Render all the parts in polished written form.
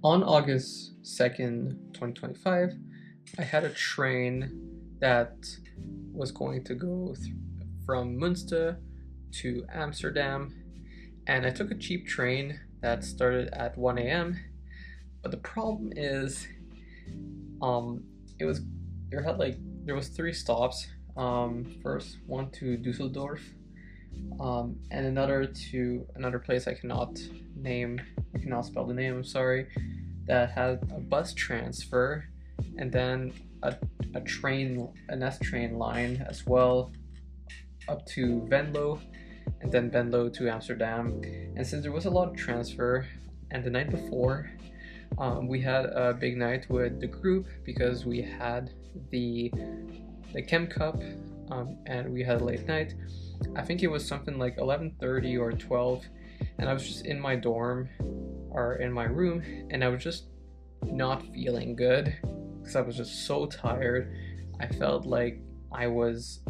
On August 2nd, 2025, I had a train that was going to go from Münster to Amsterdam, and I took a cheap train that started at 1 a.m. But the problem is, um, it was there was three stops. First one to Dusseldorf, and another to another place I cannot name. I cannot spell the name. I'm sorry. That had a bus transfer, and then an S train line as well up to Venlo, and then Venlo to Amsterdam. And since there was a lot of transfer, and the night before, we had a big night with the group because we had the Chem Cup, and we had a late night. I think it was something like 11:30 or 12, and I was just in my dorm or in my room, and I was just not feeling good because I was just so tired. I felt like I was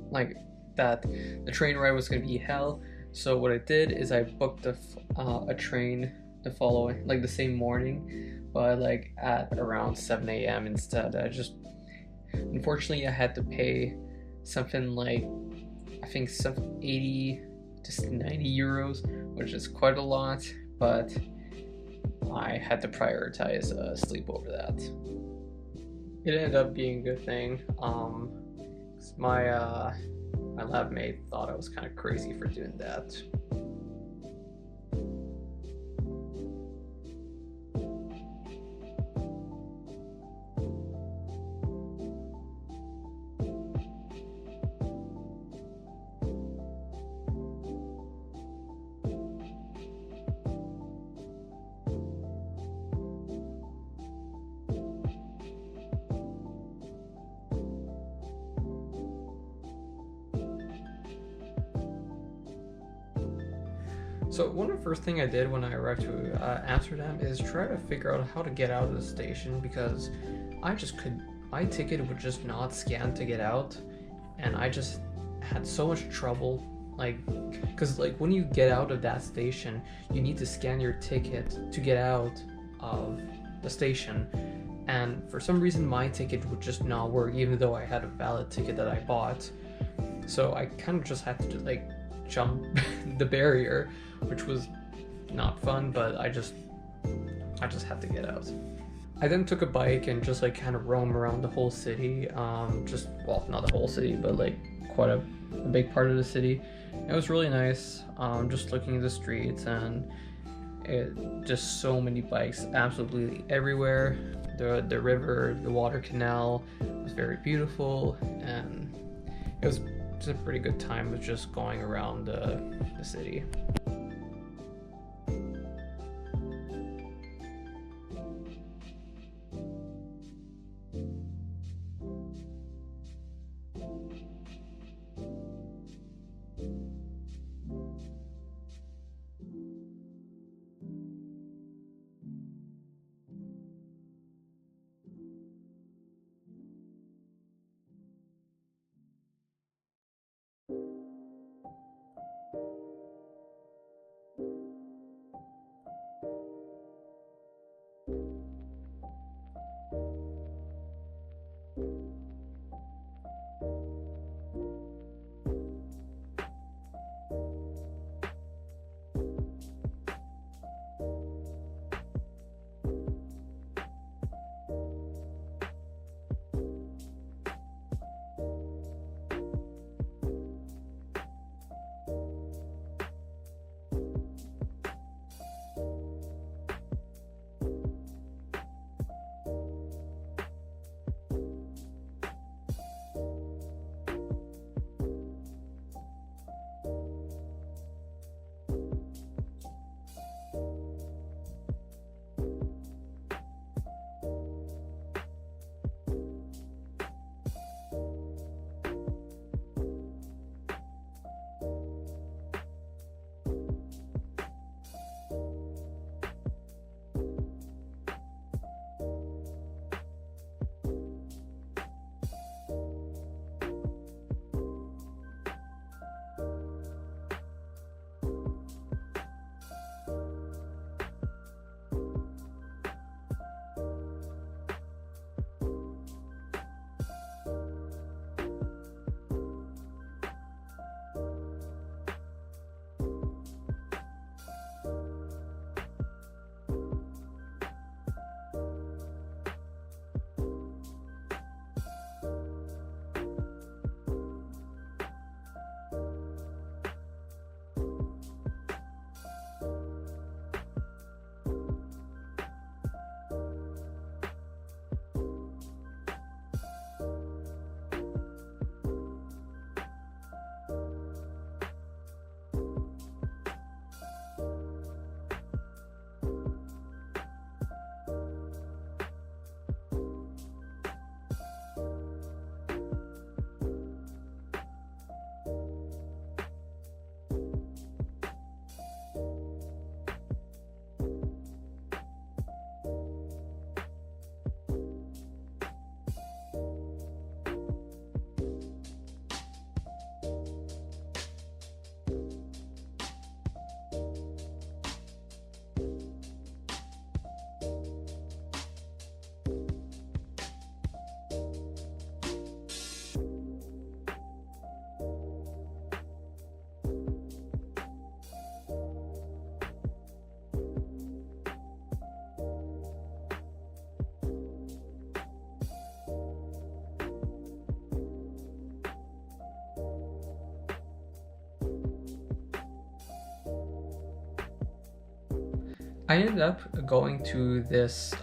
like that the train ride was gonna be hell. So what I did is I booked a train the following, like the same morning, but like at around 7 a.m. instead. Unfortunately, I had to pay something like, I think some 80 to 90 euros, which is quite a lot, but I had to prioritize sleep over that. It ended up being a good thing. 'Cause my lab mate thought I was kind of crazy for doing that. So one of the first thing I did when I arrived to Amsterdam is try to figure out how to get out of the station because I just could. My ticket would just not scan to get out, and I just had so much trouble. Like, because like when you get out of that station, you need to scan your ticket to get out of the station, and for some reason my ticket would just not work, even though I had a valid ticket that I bought. So I kind of just had to like jump the barrier, which was not fun, but I just had to get out. I then took a bike and just like kind of roam around the whole city. Just well, not the whole city, but like quite a big part of the city. It was really nice. Just looking at the streets and just so many bikes, absolutely everywhere. The river, the water canal was very beautiful, and it was just a pretty good time of just going around the city. I ended up going to this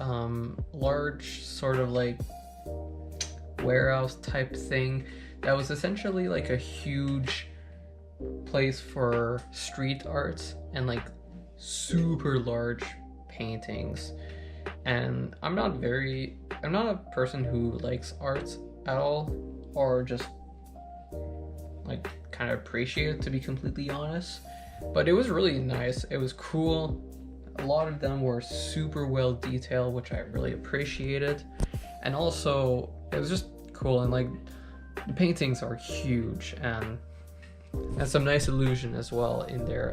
large sort of like warehouse type thing that was essentially like a huge place for street art and like super large paintings. And I'm not a person who likes arts at all, or just like kind of appreciate it, to be completely honest. But it was really nice. It was cool. A lot of them were super well detailed, which I really appreciated. And also, it was just cool, and like the paintings are huge and some nice illusion as well in there.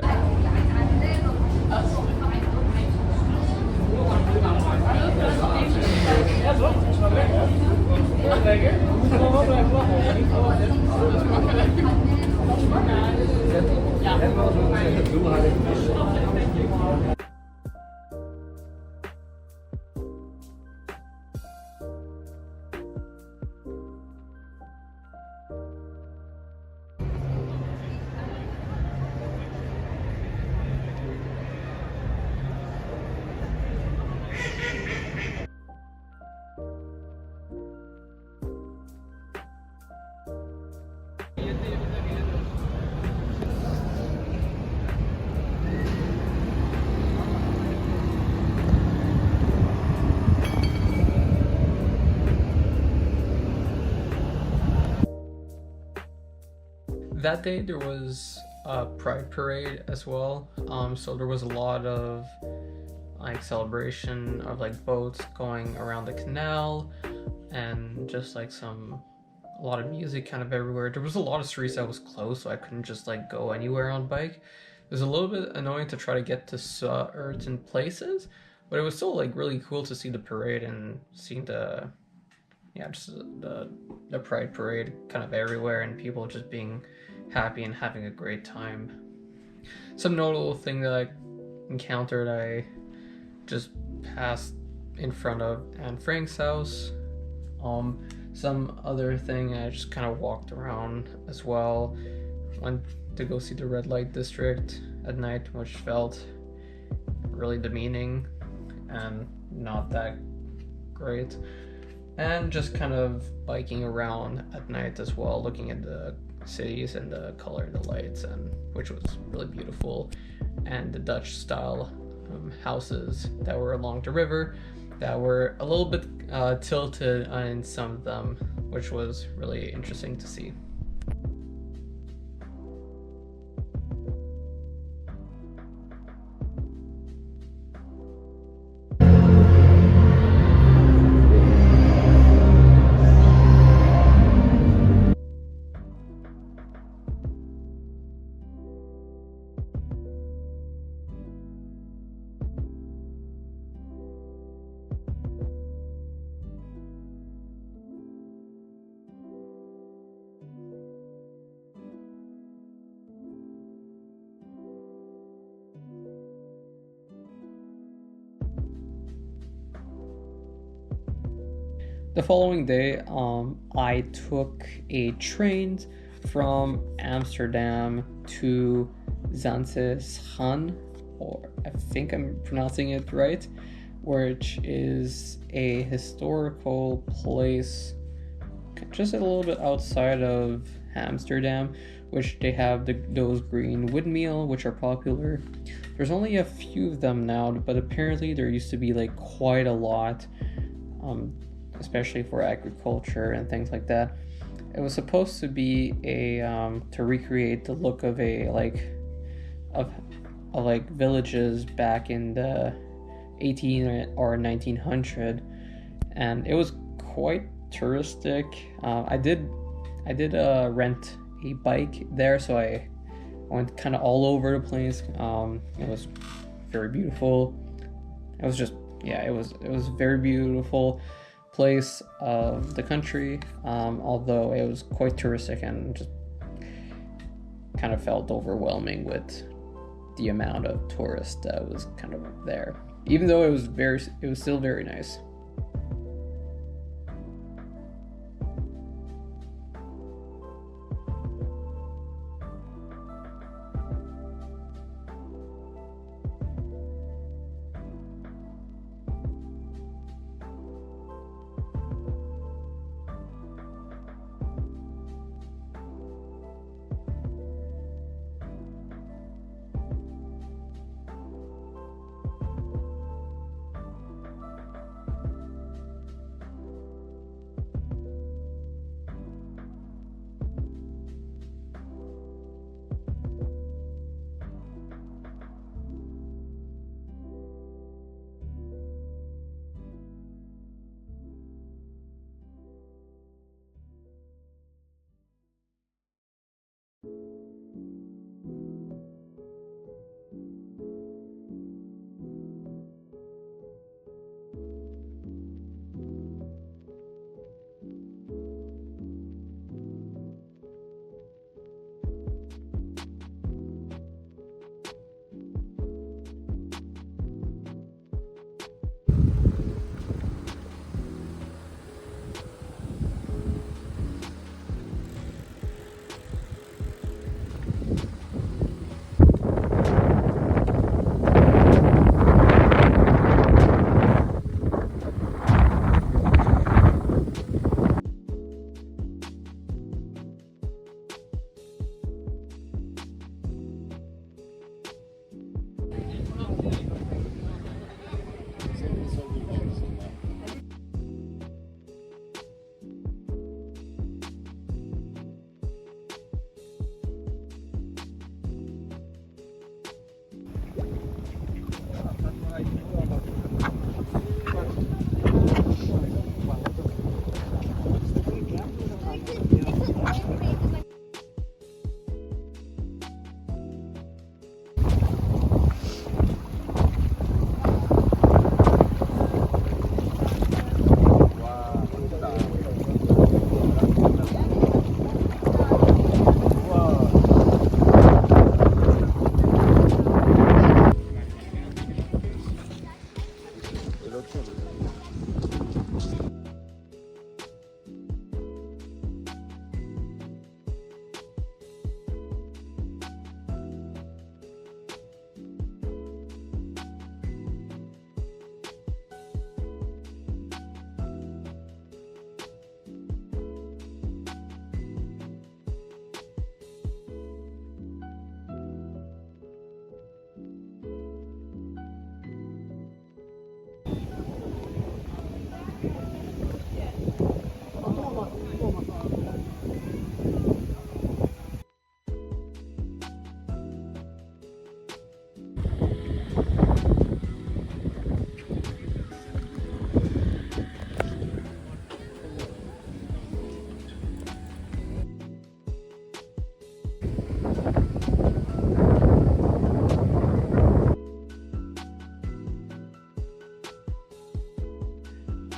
That day there was a pride parade as well, so there was a lot of like celebration of like boats going around the canal, and just like a lot of music kind of everywhere. There was a lot of streets that was closed, so I couldn't just like go anywhere on bike. It was a little bit annoying to try to get to certain places, but it was still like really cool to see the parade and seeing just the pride parade kind of everywhere, and people just being happy and having a great time. Some notable thing that I encountered, I just passed in front of Anne Frank's house. Some other thing, I just kind of walked around as well. Went to go see the red light district at night, which felt really demeaning and not that great. And just kind of biking around at night as well, looking at the cities and the color of the lights, and which was really beautiful. And the Dutch style houses that were along the river that were a little bit tilted in some of them, which was really interesting to see. The following day, I took a train from Amsterdam to Zandvoort, or I think I'm pronouncing it right, which is a historical place just a little bit outside of Amsterdam, which they have those green windmill, which are popular. There's only a few of them now, but apparently there used to be like quite a lot. Especially for agriculture and things like that. It was supposed to be to recreate the look of like villages back in the 18 or 1900, and it was quite touristic. I did rent a bike there, so I went kind of all over the place. It was very beautiful. It was very beautiful place of the country, although it was quite touristic and just kind of felt overwhelming with the amount of tourists that was kind of there, even though it was still very nice.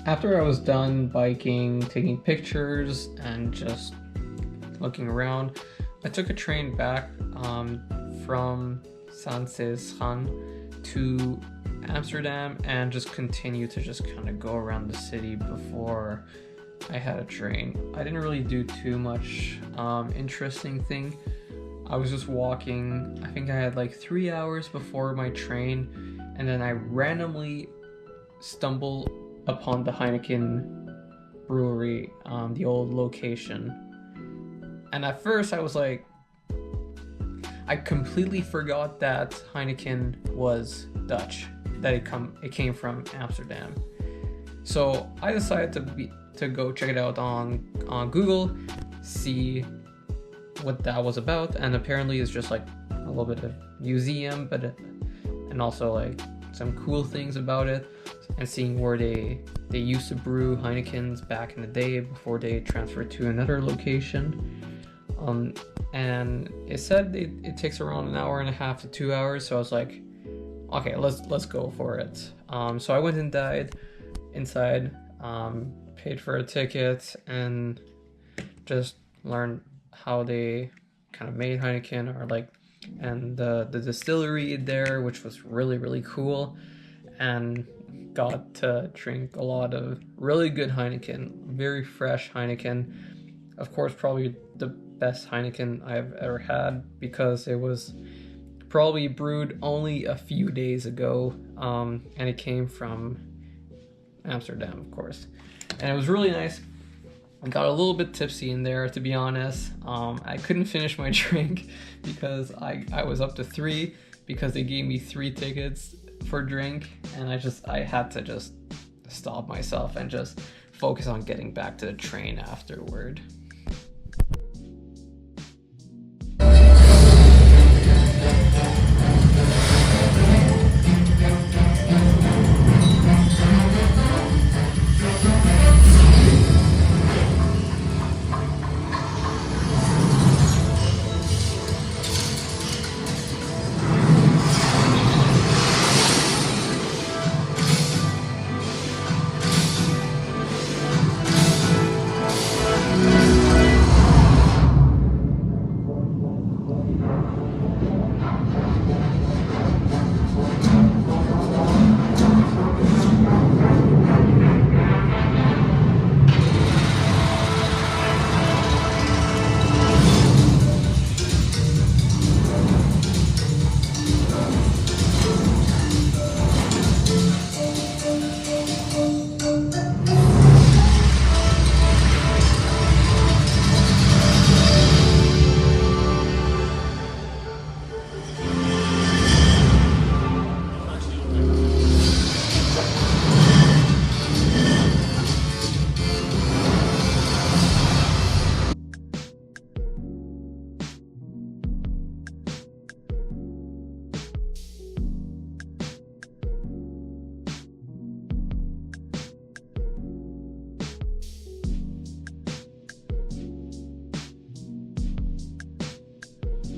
After I was done biking, taking pictures, and just looking around, I took a train back from Saint-Cézanne to Amsterdam and just continued to just kind of go around the city before I had a train. I didn't really do too much interesting thing. I was just walking. I think I had like 3 hours before my train, and then I randomly stumbled upon the Heineken brewery, the old location. And at first I was like, I completely forgot that Heineken was Dutch, that it came from Amsterdam. So I decided to go check it out on Google, see what that was about, and apparently it's just like a little bit of museum, and also like some cool things about it, and seeing where they used to brew Heinekens back in the day before they transferred to another location. And it said it takes around 1.5 hours to 2 hours, so I was like, okay, let's go for it. So I went inside, paid for a ticket, and just learned how they kind of made Heineken, or like, and the distillery there, which was really, really cool, and got to drink a lot of really good Heineken, very fresh Heineken. Of course, probably the best Heineken I've ever had, because it was probably brewed only a few days ago, and it came from Amsterdam, of course. And it was really nice. I got a little bit tipsy in there, to be honest. I couldn't finish my drink because I was up to 3, because they gave me 3 tickets for drink, and I had to just stop myself and just focus on getting back to the train afterward.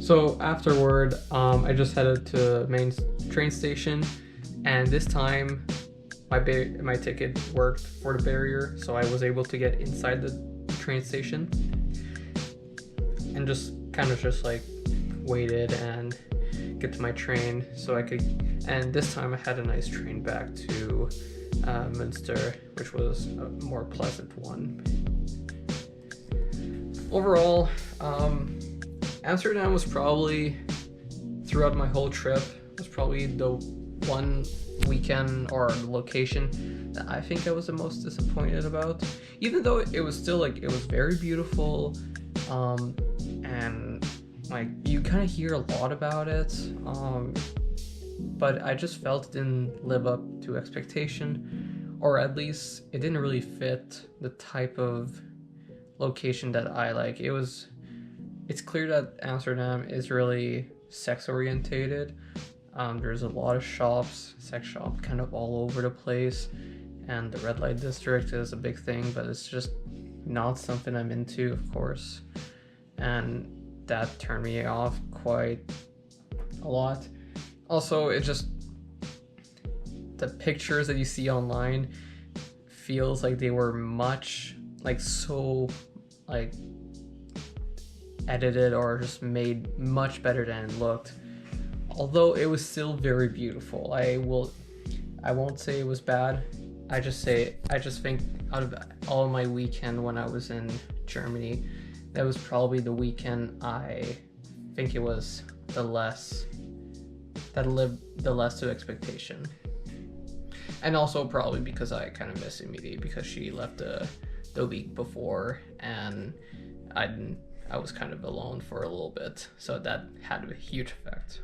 So afterward, I just headed to main train station, and this time my ticket worked for the barrier, so I was able to get inside the train station and just kind of just like waited and get to my train so I could. And this time I had a nice train back to Münster, which was a more pleasant one. Overall, Amsterdam was probably, throughout my whole trip, was probably the one weekend or location that I think I was the most disappointed about. Even though it was still like, it was very beautiful, and like you kind of hear a lot about it, but I just felt it didn't live up to expectation, or at least it didn't really fit the type of location that I like. It's clear that Amsterdam is really sex orientated. There's a lot of shops, sex shops kind of all over the place, and the red light district is a big thing, but it's just not something I'm into, of course. And that turned me off quite a lot. Also, it just, the pictures that you see online feels like they were much, like, so, like, edited or just made much better than it looked. Although it was still very beautiful. I won't say it was bad. I just think out of all of my weekend when I was in Germany, that was probably the weekend I think it was the less that lived the less to expectation. And also probably because I kind of missed Emilia because she left the week before, and I was kind of alone for a little bit, so that had a huge effect.